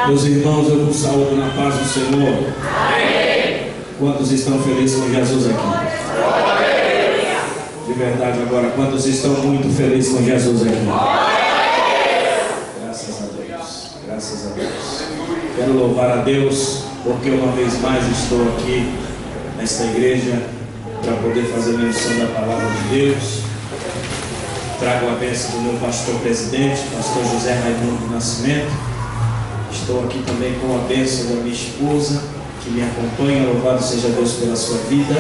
Meus irmãos, eu vos saúdo na paz do Senhor. Amém. Quantos estão felizes com Jesus aqui? De verdade agora, quantos estão muito felizes com Jesus aqui? Graças a Deus, graças a Deus. Quero louvar a Deus, porque uma vez mais estou aqui nesta igreja para poder fazer menção da palavra de Deus. Trago a bênção do meu pastor presidente, pastor José Raimundo Nascimento. Estou aqui também com a bênção da minha esposa, que me acompanha. Louvado seja Deus pela sua vida.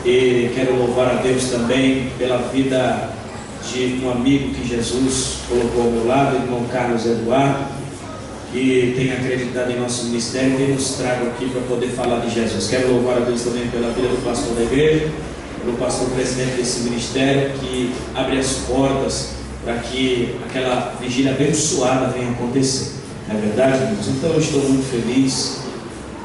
E quero louvar a Deus também pela vida de um amigo que Jesus colocou ao meu lado, irmão Carlos Eduardo, que tem acreditado em nosso ministério e nos traga aqui para poder falar de Jesus. Quero louvar a Deus também pela vida do pastor da igreja, pelo pastor presidente desse ministério, que abre as portas para que aquela vigília abençoada venha acontecer. Não é verdade, irmãos? Então eu estou muito feliz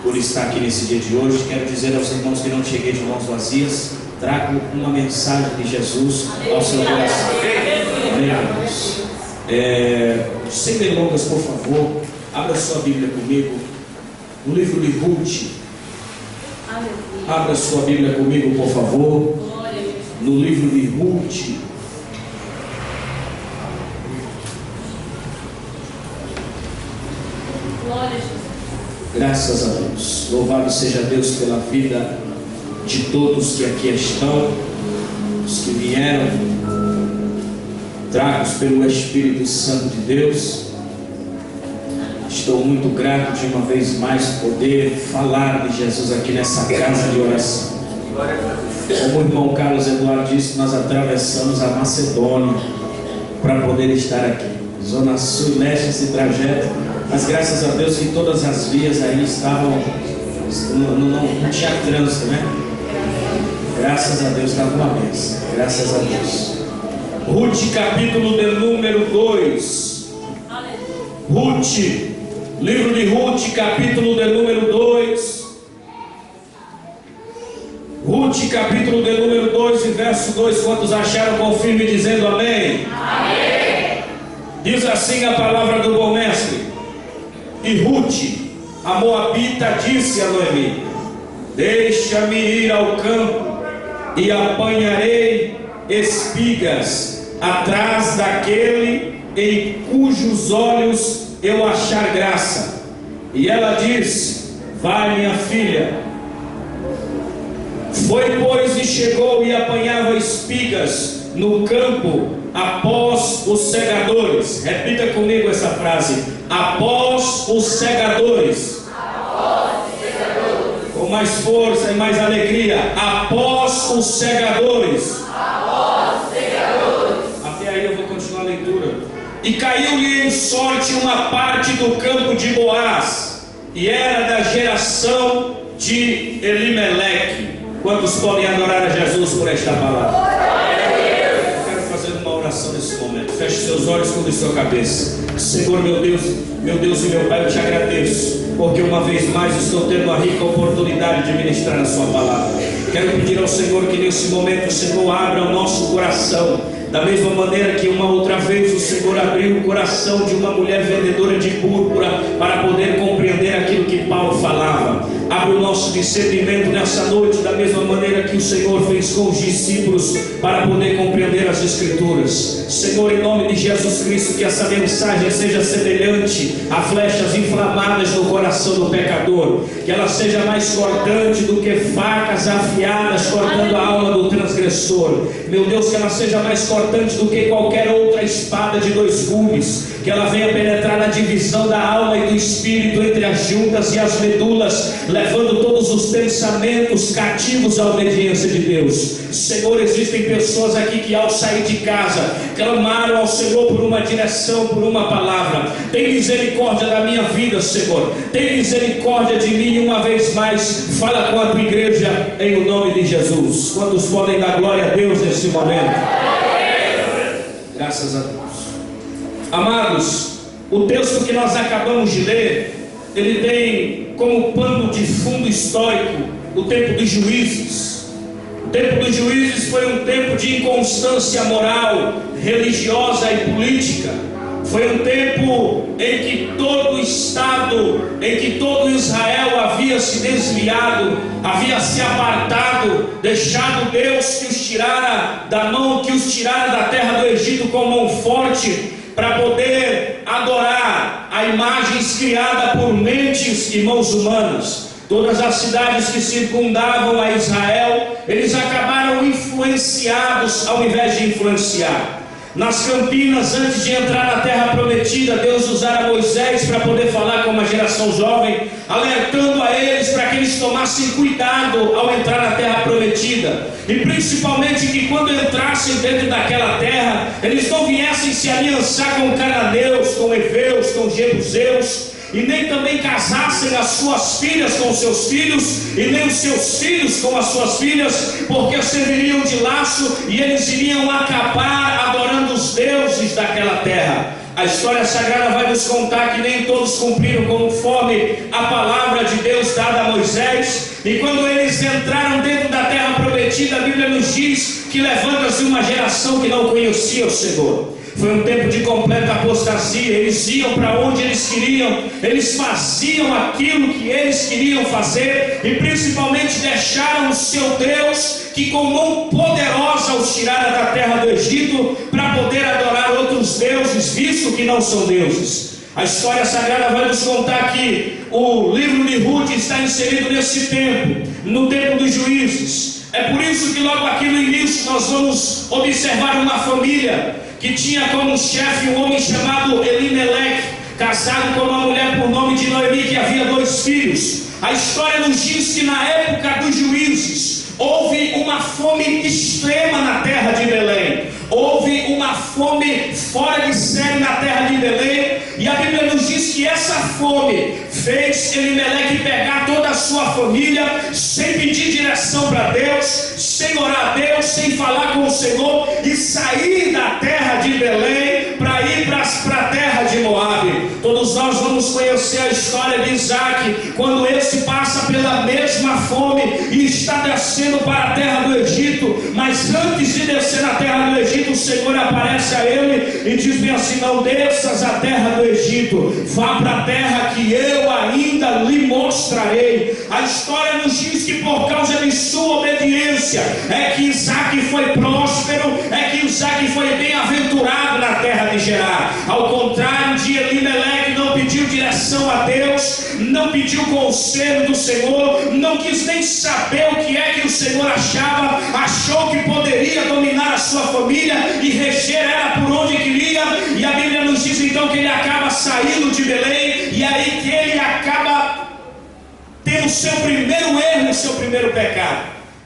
por estar aqui nesse dia de hoje. Quero dizer aos irmãos que não cheguei de mãos vazias. Trago uma mensagem de Jesus ao seu coração. Amém, irmãos? Sem delongas, por favor, abra sua Bíblia comigo no livro de Ruth. Abra sua Bíblia comigo, por favor, no livro de Ruth. Graças a Deus. Louvado seja Deus pela vida de todos que aqui estão, os que vieram, tragos pelo Espírito Santo de Deus. Estou muito grato de uma vez mais poder falar de Jesus aqui nessa casa de oração. Como o irmão Carlos Eduardo disse, nós atravessamos a Macedônia para poder estar aqui. Zona Sul e Leste, esse trajeto. Mas graças a Deus que todas as vias aí estavam, não tinha trânsito, né? Graças a Deus, estava uma bênção. Graças a Deus. Ruth, capítulo de número 2. Ruth, livro de Ruth, capítulo de número 2. Ruth, capítulo de número 2 e verso 2. Quantos acharam, confirme dizendo amém? Amém. Diz assim a palavra do bom mestre. E Ruth, a moabita, disse a Noemi: deixa-me ir ao campo e apanharei espigas atrás daquele em cujos olhos eu achar graça. E ela disse: vai, minha filha. Foi, pois, e chegou e apanhava espigas no campo após os segadores. Repita comigo essa frase: após os segadores. Com mais força e mais alegria: após os segadores. Até aí eu vou continuar a leitura. E caiu-lhe em sorte uma parte do campo de Boaz, e era da geração de Elimeleque. Quantos podem adorar a Jesus por esta palavra? Nesse momento, feche seus olhos, cubra sua cabeça. Senhor, meu Deus e meu Pai, eu te agradeço, porque uma vez mais estou tendo a rica oportunidade de ministrar a sua palavra. Quero pedir ao Senhor que nesse momento o Senhor abra o nosso coração, da mesma maneira que uma outra vez o Senhor abriu o coração de uma mulher vendedora de púrpura para poder compreender aquilo que Paulo falava. Abre o nosso discernimento nessa noite, da mesma maneira que o Senhor fez com os discípulos para poder compreender as Escrituras. Senhor, em nome de Jesus Cristo, que essa mensagem seja semelhante a flechas inflamadas no coração do pecador, que ela seja mais cortante do que facas afiadas cortando a alma do transgressor. Meu Deus, que ela seja mais cortante do que qualquer outra espada de dois gumes, que ela venha penetrar na divisão da alma e do espírito, entre as juntas e as medulas, levando todos os pensamentos cativos à obediência de Deus. Senhor, existem pessoas aqui que ao sair de casa clamaram ao Senhor por uma direção, por uma palavra. Tem misericórdia da minha vida, Senhor. Tem misericórdia de mim. Uma vez mais, fala com a tua igreja em o nome de Jesus. Quantos podem dar glória a Deus nesse momento? Graças a Deus. Amados, o texto que nós acabamos de ler, ele tem como pano de fundo histórico o tempo dos juízes. O tempo dos juízes foi um tempo de inconstância moral, religiosa e política. Foi um tempo em que todo estado em que todo Israel havia se desviado, havia se apartado, deixado Deus que os tirara da mão, que os tirara da terra do Egito com mão forte, para poder adorar a imagens criadas por mentes e mãos humanas. Todas as cidades que circundavam a Israel, eles acabaram influenciados ao invés de influenciar. Nas campinas, antes de entrar na terra prometida, Deus usara Moisés para poder falar com uma geração jovem, alertando a eles para que eles tomassem cuidado ao entrar na terra prometida, e principalmente que quando entrassem dentro daquela terra, eles não viessem se aliançar com cananeus, com heveus, com jebuseus, e nem também casassem as suas filhas com os seus filhos, e nem os seus filhos com as suas filhas, porque serviriam de laço e eles iriam acabar adorando os deuses daquela terra. A história sagrada vai nos contar que nem todos cumpriram conforme a palavra de Deus dada a Moisés, e quando eles entraram dentro da terra prometida, a Bíblia nos diz que levanta-se uma geração que não conhecia o Senhor. Foi um tempo de completa apostasia. Eles iam para onde eles queriam, eles faziam aquilo que eles queriam fazer, e principalmente deixaram o seu Deus, que com mão poderosa os tirara da terra do Egito, para poder adorar outros deuses, visto que não são deuses. A história sagrada vai nos contar que o livro de Ruth está inserido nesse tempo, no tempo dos juízes. É por isso que logo aqui no início nós vamos observar uma família que tinha como chefe um homem chamado Elimeleque, casado com uma mulher por nome de Noemi, que havia 2 filhos. A história nos diz que na época dos juízes houve uma fome extrema na terra de Belém. Houve uma fome fora de série na terra de Belém, e a Bíblia nos diz que essa fome fez Elimeleque pegar toda a sua família, sem pedir direção para Deus, sem orar a Deus, sem falar com o Senhor, e sair da terra de Belém para ir para a terra de Moabe. Todos nós vamos conhecer a história de Isaac, quando esse passa pela mesma fome e está descendo para a terra do Egito, mas antes de descer na terra do Egito, o Senhor aparece a ele e diz bem assim: não desças a terra do Egito, vá para a terra que eu ainda lhe mostrarei. A história nos diz que por causa de sua obediência é que Isaac foi próspero, é que Isaac foi bem-aventurado na terra de Gerar. Ao contrário de Elimeleque, não pediu direção a Deus, não pediu conselho do Senhor, não quis nem saber o que é que o Senhor achava, achou que poderia dominar a sua família e reger ela por onde queria. E a Bíblia nos diz então que ele acaba saindo de Belém, e aí que ele acaba tendo o seu primeiro erro, o seu primeiro pecado: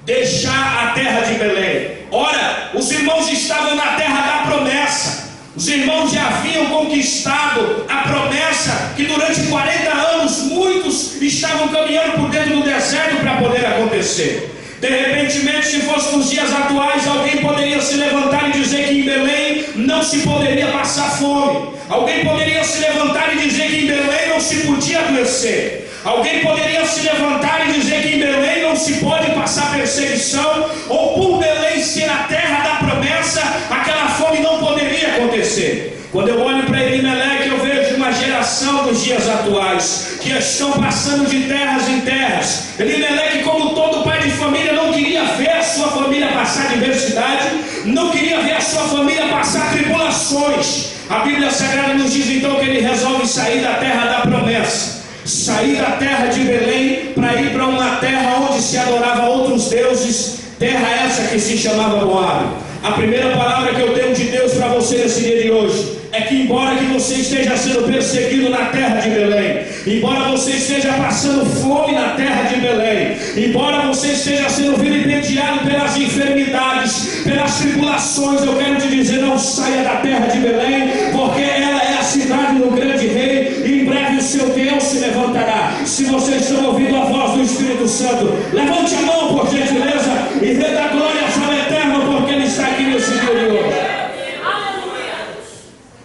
deixar a terra de Belém. Ora, os irmãos estavam na terra da promessa. Os irmãos já haviam conquistado a promessa, que durante 40 anos muitos estavam caminhando por dentro do deserto para poder acontecer. De repente, se fosse nos dias atuais, alguém poderia se levantar e dizer que em Belém não se poderia passar fome. Alguém poderia se levantar e dizer que em Belém não se podia adoecer. Alguém poderia se levantar e dizer que em Belém não se pode passar perseguição, ou por Belém ser a terra da promessa, aquela fome não poderia acontecer. Quando eu olho para Elimeleque, eu vejo uma geração dos dias atuais que estão passando de terras em terras. Elimeleque, como todo pai de família, não queria ver a sua família passar adversidade, não queria ver a sua família passar tribulações. A Bíblia Sagrada nos diz então que ele resolve sair da terra da promessa, sair da terra de Belém para ir para uma terra onde se adorava outros deuses, terra essa que se chamava Moabe. A primeira palavra que eu tenho de Deus para você nesse dia de hoje é que, embora que você esteja sendo perseguido na terra de Belém, embora você esteja passando fome na terra de Belém, embora você esteja sendo vilipendiado pelas enfermidades, pelas tribulações, eu quero te dizer: não saia da terra de Belém, porque ela é a cidade do grande rei, e em breve o seu Deus se levantará. Se vocês estão ouvindo a voz do Espírito Santo, levante a mão, por gentileza, e dê da glória ao Eterno, porque Ele está aqui nesse dia de hoje.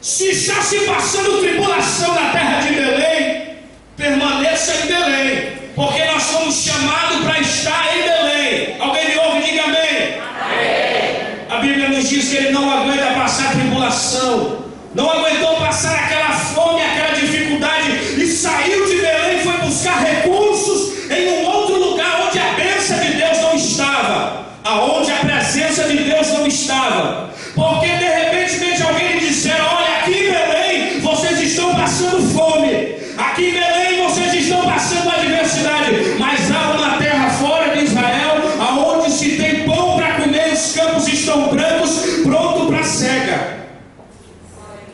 Se está se passando tribulação na terra de Belém, permaneça em Belém, porque nós somos chamados para estar em Belém. Alguém me ouve? Diga amém. Amém. A Bíblia nos diz que ele não aguenta passar tribulação, não aguentou passar aquela fome, aquela dificuldade, e saiu de Belém e foi buscar recursos em um outro lugar onde a bênção de Deus não estava, aonde a presença de Deus não estava. Porque de repente alguém lhe disser: olha, aqui em Belém vocês estão passando fome, aqui em Belém vocês estão passando adversidade, mas há uma terra fora de Israel aonde se tem pão para comer, os campos estão brancos, pronto para cega.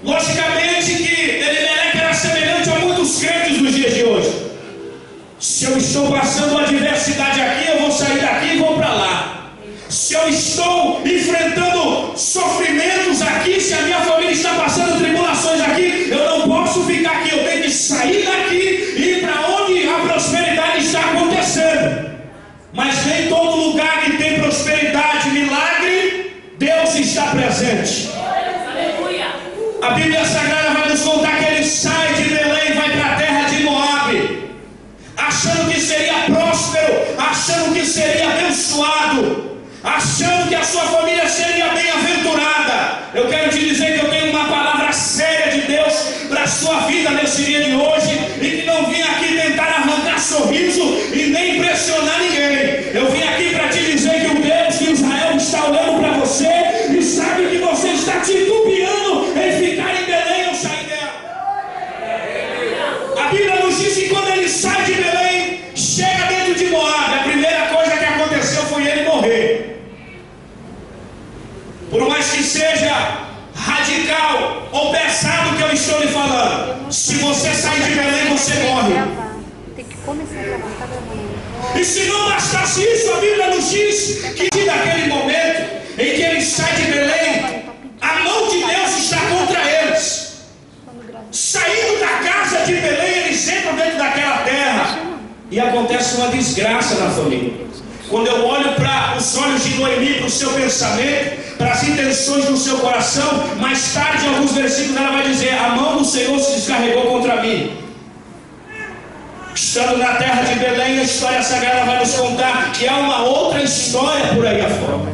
Logicamente que Elimeleque era semelhante a muitos crentes dos dias de hoje. Se eu estou passando adversidade aqui, eu vou sair daqui e vou para lá. Se eu estou enfrentando sofrimentos aqui, se a minha família está passando tribulações aqui, eu não posso ficar aqui, eu tenho que sair daqui e ir para onde a prosperidade está acontecendo. Mas nem todo lugar que tem prosperidade, milagre, Deus está presente. A Bíblia Sagrada vai nos contar que ele sai de Belém e vai para a terra de Moabe, achando que seria próspero, achando que seria abençoado, achando que a sua família seria bem-aventurada. Eu quero te dizer que eu tenho uma palavra séria de Deus para a sua vida nesse dia de hoje, e que não vim aqui tentar arrancar sorriso e nem impressionar ninguém. Eu vim aqui para te dizer que o Deus de Israel está olhando para você e sabe que você está titubeando em ficar em Belém ou sair dela. A Bíblia nos diz que quando ele sai de Belém, chega dentro de Moabe, a primeira coisa que aconteceu foi ele morrer. Por mais que seja radical ou pesado o que eu estou lhe falando, se você sair de Belém, você morre. Tem que começar a gravar, tá gravando. E se não bastasse isso, a Bíblia nos diz que naquele momento em que ele sai de Belém, a mão de Deus está contra eles. Saindo da casa de Belém, eles entram dentro daquela terra e acontece uma desgraça na família. Quando eu olho para os olhos de Noemi, para o seu pensamento, para as intenções do seu coração, mais tarde, em alguns versículos, ela vai dizer: a mão do Senhor se descarregou contra mim. Estando na terra de Belém, a história sagrada vai nos contar que há uma outra história por aí afora.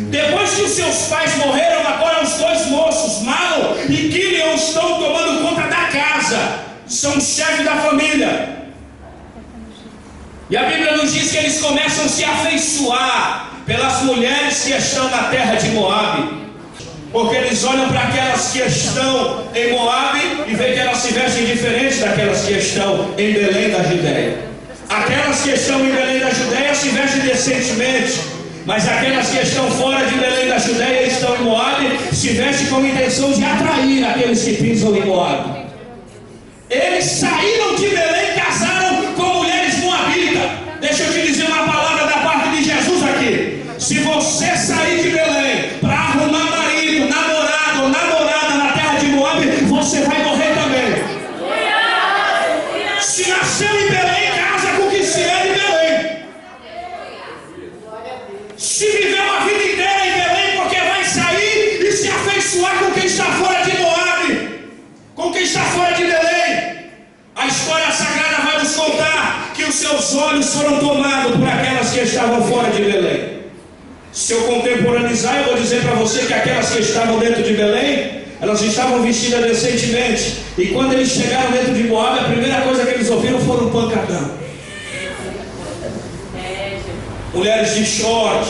Depois que os seus pais morreram, agora os dois moços, Malom e Quilion, estão tomando conta da casa, são os chefes da família. E a Bíblia nos diz que eles começam a se afeiçoar pelas mulheres que estão na terra de Moabe, porque eles olham para aquelas que estão em Moabe e veem que elas se vestem diferente daquelas que estão em Belém da Judéia. Aquelas que estão em Belém da Judéia se vestem decentemente, mas aquelas que estão fora de Belém da Judéia e estão em Moabe se vestem com a intenção de atrair aqueles que pisam em Moabe. Eles saíram de Belém e casaram com mulheres moabitas. Deixa eu te dizer uma palavra da parte de Jesus aqui. Se você sair de Belém para arrumar marido, namorado ou namorada na terra de Moabe, você vai morrer também. Se nasceu em Belém, casa com o que se é de Belém. Se viveu a vida inteira em Belém, porque vai sair e se afeiçoar com quem está fora de Moabe, com quem está fora de Belém. A história sagrada vai nos contar que os seus olhos foram tomados por aquelas que estavam fora de Belém. Se eu contemporaneizar, eu vou dizer para você que aquelas que estavam dentro de Belém, elas estavam vestidas decentemente, e quando eles chegaram dentro de Moabe, a primeira coisa que eles ouviram foram um pancadão. Mulheres de short,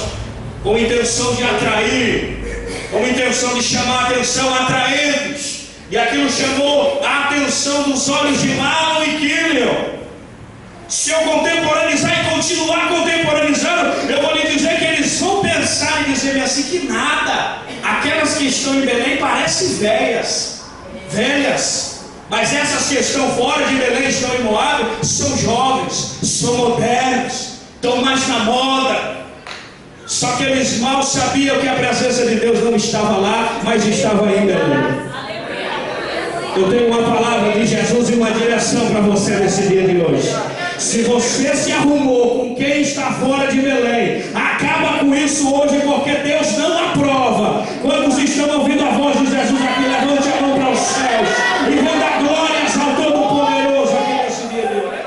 com intenção de atrair, com intenção de chamar a atenção, atraentes. E aquilo chamou a atenção dos olhos de Malom e Quilion. Se eu contemporaneizar e continuar contemporaneizando, eu vou lhe dizer que eles vão pensar e dizer assim que nada. Aquelas que estão em Belém parecem velhas, mas essas que estão fora de Belém, estão em Moabe, são jovens, são modernos, estão mais na moda. Só que eles mal sabiam que a presença de Deus não estava lá, mas estava em Belém. Eu tenho uma palavra de Jesus e uma direção para você nesse dia de hoje. Se você se arrumou com quem está fora de Belém, acaba com isso hoje, porque Deus não aprova. Quantos estão ouvindo a voz de Jesus aqui? Levante a mão para os céus e renda glórias ao Todo-Poderoso aqui nesse dia de hoje.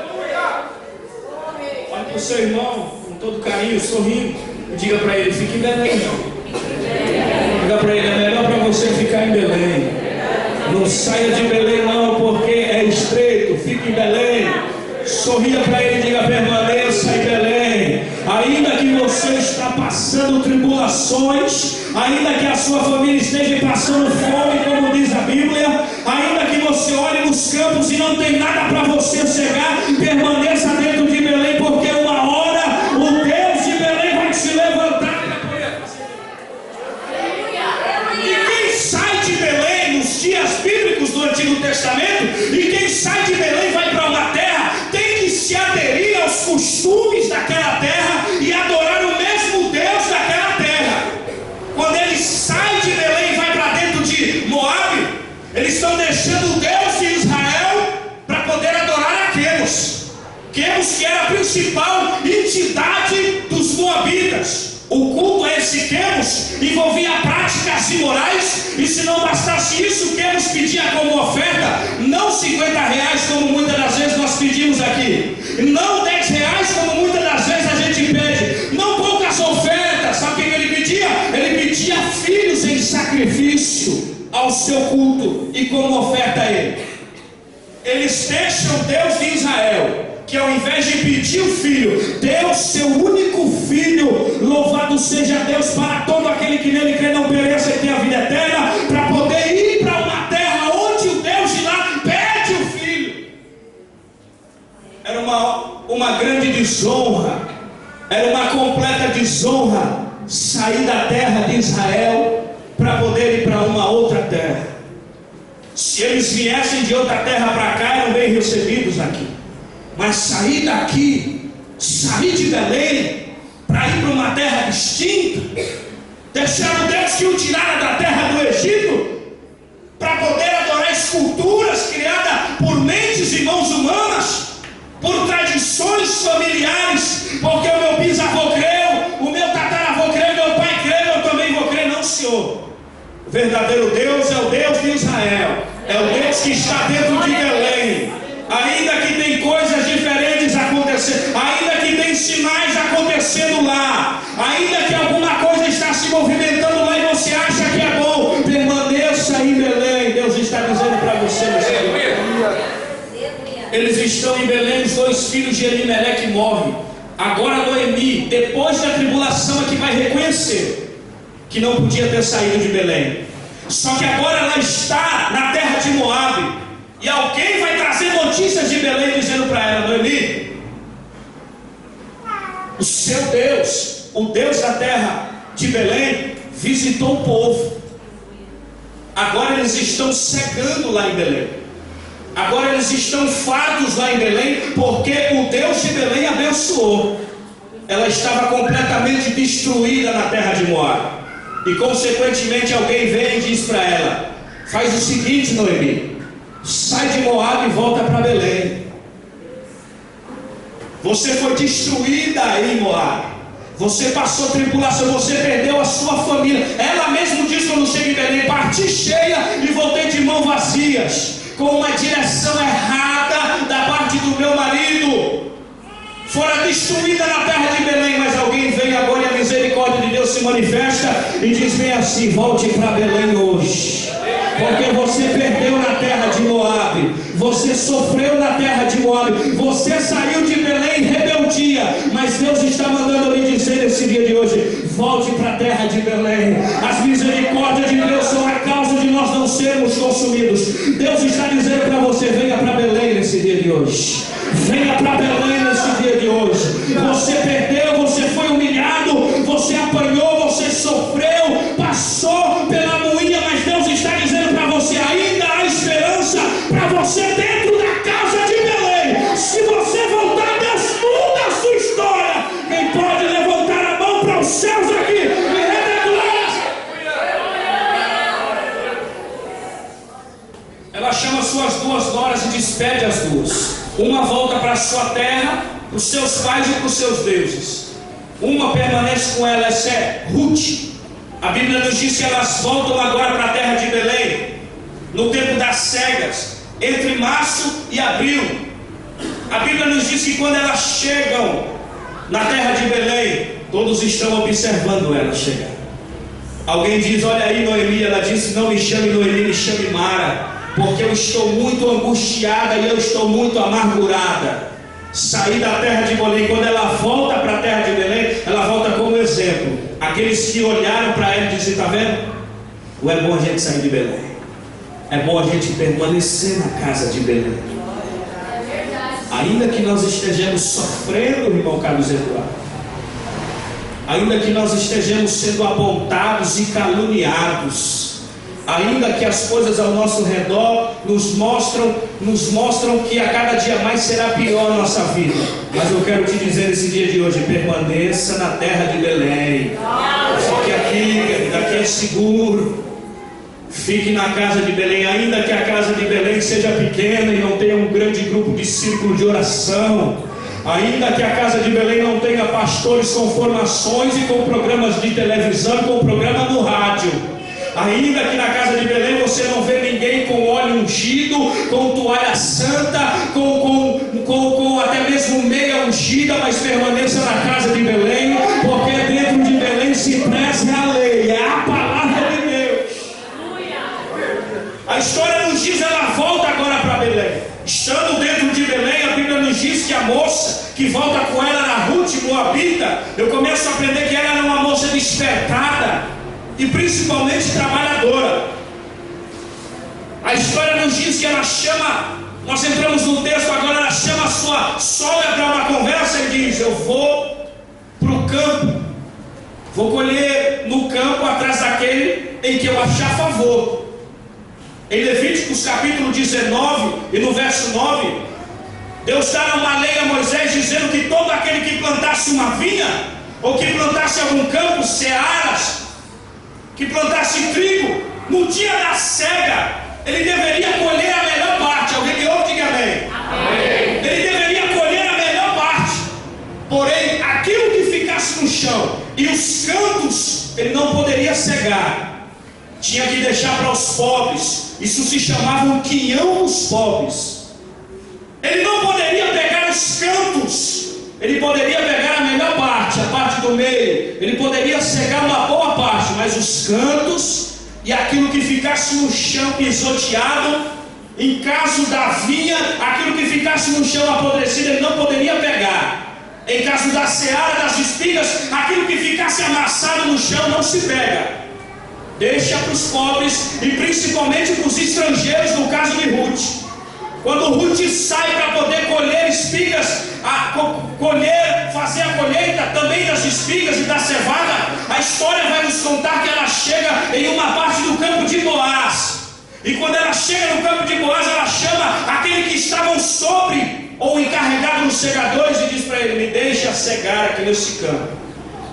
Olhe para o seu irmão com todo carinho, sorrindo, e diga para ele: fique em Belém. Diga para ele: é melhor para você ficar em Belém. Não saia de Belém não, porque é estreito jeito, fique em Belém. Sorria para ele e diga: permaneça em Belém. Ainda que você está passando tribulações, ainda que a sua família esteja passando fome, como diz a Bíblia, ainda que você olhe nos campos e não tem nada para você cegar, permaneça dentro de Belém, porque uma hora o Deus de Belém vai se levantar para poder fazer. E quem sai de Belém nos dias bíblicos do Antigo Testamento, e quem sai de Belém vai para uma terra, tem que se aderir aos costumes daquela terra e adorar o mesmo Deus daquela terra. Quando ele sai de Belém e vai para dentro de Moabe, eles estão deixando o Deus de Israel para poder adorar a Quemos, que era a principal entidade dos moabitas. O culto a esse Quemos envolvia práticas imorais, e se não bastasse isso, Quemos pedia como oferta não R$50, como muitas das vezes nós pedimos aqui, não R$10, como muitas das vezes a gente pede, não poucas ofertas. Sabe o que ele pedia? Ele pedia filhos em sacrifício ao seu culto e como oferta a ele. Eles deixam Deus de Israel, que ao invés de pedir o filho, Deus, seu único filho, louvado seja Deus, para todo aquele que nele crê não pereça e tenha a vida eterna, para poder ir para uma terra onde o Deus de lá pede o filho. Era uma grande desonra, era uma completa desonra sair da terra de Israel para poder ir para uma outra terra. Se eles viessem de outra terra para cá, eram bem recebidos aqui. Mas sair daqui, sair de Belém, para ir para uma terra distinta, deixar o Deus que o tirara da terra do Egito, para poder adorar esculturas criadas por mentes e mãos humanas, por tradições familiares, porque o meu bisavô creu, o meu tataravô creu, meu pai creu, eu também vou crer. Não, Senhor. O verdadeiro Deus é o Deus de Israel, é o Deus que está dentro de Belém. Ainda que tem coisas diferentes acontecendo, ainda que tem sinais acontecendo lá, ainda que alguma coisa está se movimentando lá e você acha que é bom, permaneça em Belém. Deus está dizendo para você: eles estão em Belém, os 2 filhos de Elimeleque morrem. Agora Noemi, depois da tribulação, é que vai reconhecer que não podia ter saído de Belém. Só que agora ela está na terra de Moabe, e alguém vai trazer notícias de Belém dizendo para ela: Noemi, o seu Deus, o Deus da terra de Belém, visitou o povo. Agora eles estão cegando lá em Belém. Agora eles estão fartos lá em Belém, porque o Deus de Belém abençoou. Ela estava completamente destruída na terra de Moabe. E consequentemente alguém vem e diz para ela: faz o seguinte, Noemi, sai de Moabe e volta para Belém. Você foi destruída em Moabe, você passou tribulação, você perdeu a sua família. Ela mesmo diz quando chega em Belém: parti cheia e voltei de mãos vazias, com uma direção errada da parte do meu marido. Fora destruída na terra de Belém. Mas alguém vem agora e a misericórdia de Deus se manifesta e diz bem assim: volte para Belém hoje, porque você perdeu na terra de Moabe, você sofreu na terra de Moabe, você saiu de Belém em rebeldia, mas Deus está mandando lhe dizer nesse dia de hoje: volte para a terra de Belém. As misericórdias de Deus são a causa de nós não sermos consumidos. Deus está dizendo para você: venha para Belém nesse dia de hoje, venha para Belém nesse dia de hoje. Você perdeu, você foi humilhado, você apanhou, você sofreu, passou pela moinha, mas Deus está dizendo para você: ainda há esperança para você dentro da casa de Belém. Se você voltar, Deus muda a sua história. Quem pode levantar a mão para os céus aqui e render glória? Ela chama suas 2 noras e despede as 2. Uma volta para a sua terra, para os seus pais e para os seus deuses. Uma permanece com ela, essa é Ruth. A Bíblia nos diz que elas voltam agora para a terra de Belém, no tempo das cegas, entre março e abril. A Bíblia nos diz que quando elas chegam na terra de Belém, todos estão observando elas chegar. Alguém diz: olha aí Noemi. Ela disse: não me chame Noemi, me chame Mara, porque eu estou muito angustiada e eu estou muito amargurada. Saí da terra de Belém. Quando ela volta para a terra de Belém, ela volta como exemplo. Aqueles que olharam para ela e disseram: está vendo? Ou é bom a gente sair de Belém, é bom a gente permanecer na casa de Belém. Ainda que nós estejamos sofrendo, irmão Carlos Eduardo, ainda que nós estejamos sendo apontados e caluniados, ainda que as coisas ao nosso redor nos mostram que a cada dia mais será pior a nossa vida, mas eu quero te dizer nesse dia de hoje: permaneça na terra de Belém. Fique aqui, daqui é seguro. Fique na casa de Belém, ainda que a casa de Belém seja pequena e não tenha um grande grupo de círculo de oração, ainda que a casa de Belém não tenha pastores com formações e com programas de televisão, com programa no rádio, ainda que na casa de Belém você não vê ninguém com óleo ungido, com toalha santa, com até mesmo meia ungida, mas permaneça na casa de Belém, porque dentro de Belém se preze a lei, é a palavra de Deus. A história nos diz, ela volta agora para Belém. Estando dentro de Belém, a Bíblia nos diz que a moça que volta com ela na Ruth Moabita, eu começo a aprender que ela era uma moça despertada e principalmente trabalhadora. A história nos diz que ela chama, nós entramos no texto agora, ela chama a sua sogra para uma conversa e diz: eu vou para o campo, vou colher no campo atrás daquele em que eu achar favor. Em Levíticos capítulo 19 e no verso 9, Deus dá uma lei a Moisés dizendo que todo aquele que plantasse uma vinha, ou que plantasse algum campo, searas, que plantasse trigo, no dia da cega, ele deveria colher a melhor parte. Alguém me ouve, diga amém. Amém. Ele deveria colher a melhor parte. Porém, aquilo que ficasse no chão e os cantos, ele não poderia cegar. Tinha que deixar para os pobres. Isso se chamava um quinhão dos pobres. Ele não poderia pegar os cantos, ele poderia pegar a melhor parte, a parte do meio. Ele poderia cegar uma boa parte, mas os cantos e aquilo que ficasse no chão pisoteado, em caso da vinha, aquilo que ficasse no chão apodrecido, ele não poderia pegar. Em caso da seara, das espigas, aquilo que ficasse amassado no chão não se pega. Deixa para os pobres e principalmente para os estrangeiros, no caso de Ruth. Quando Ruth sai para poder colher espigas, fazer a colheita também das espigas e da cevada, a história vai nos contar que ela chega em uma parte do campo de Boaz. E quando ela chega no campo de Boaz, ela chama aquele que estavam sobre ou encarregado nos segadores e diz para ele: me deixa cegar aqui nesse campo.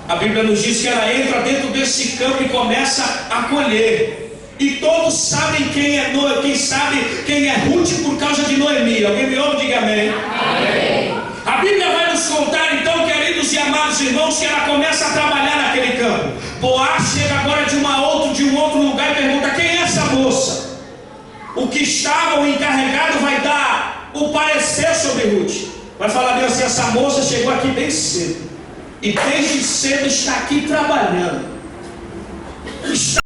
A Bíblia nos diz que ela entra dentro desse campo e começa a colher. E todos sabem quem é Ruth por causa de Noemi. Alguém me ouve? Diga amém. Amém. A Bíblia vai nos contar então, queridos e amados irmãos, que ela começa a trabalhar naquele campo. Boaz chega agora de um outro lugar e pergunta: quem é essa moça? O que estava, o encarregado, vai dar o parecer sobre Ruth. Vai falar bem assim: essa moça chegou aqui bem cedo. E desde cedo está aqui trabalhando. Está